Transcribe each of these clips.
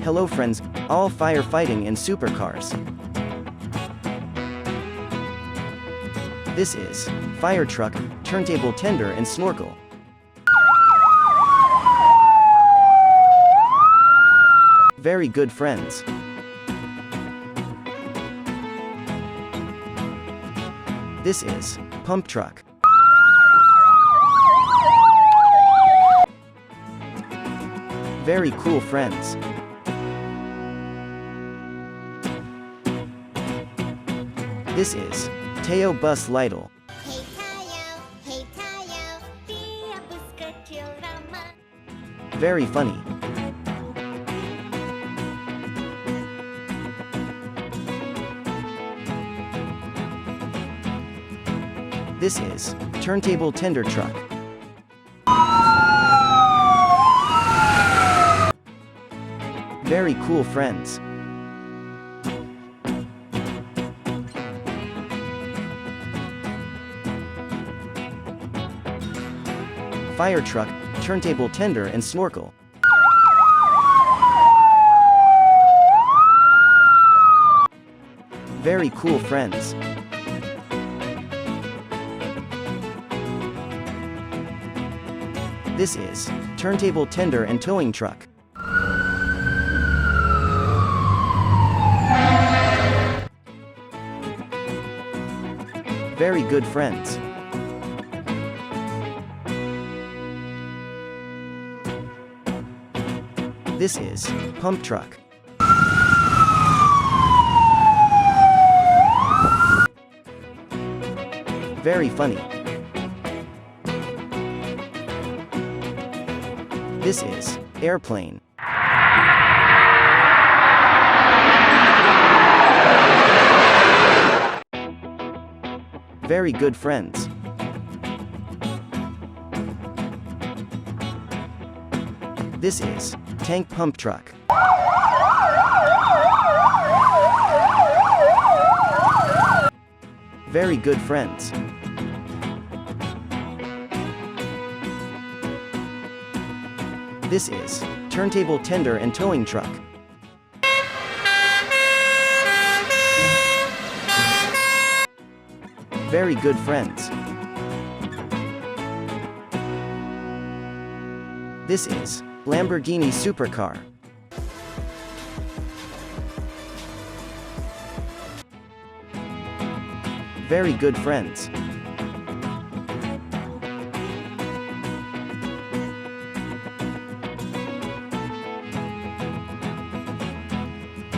Hello friends, all firefighting in supercars. This is fire truck, turntable tender and snorkel. Very good friends. This is pump truck. Very cool friends. This is Teo Bus Lidl. Very funny. This is turntable tender truck. Very cool friends. Fire truck, turntable tender and snorkel. Very cool friends. This is turntable tender and towing truck. Very good friends. This is pump truck. Very funny. This is airplane. Very good friends. This is tank pump truck. Very good friends. This is turntable tender and towing truck. Very good friends. This is Lamborghini supercar. Very good friends.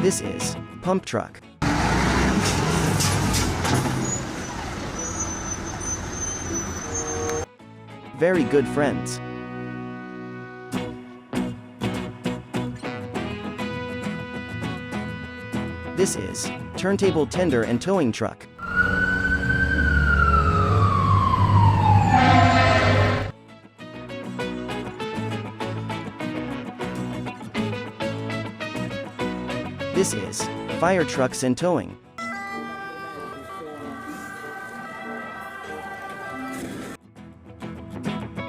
This is pump truck. Very good friends. This is turntable tender and towing truck. This is fire trucks and towing.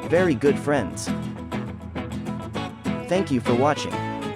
Very good friends. Thank you for watching.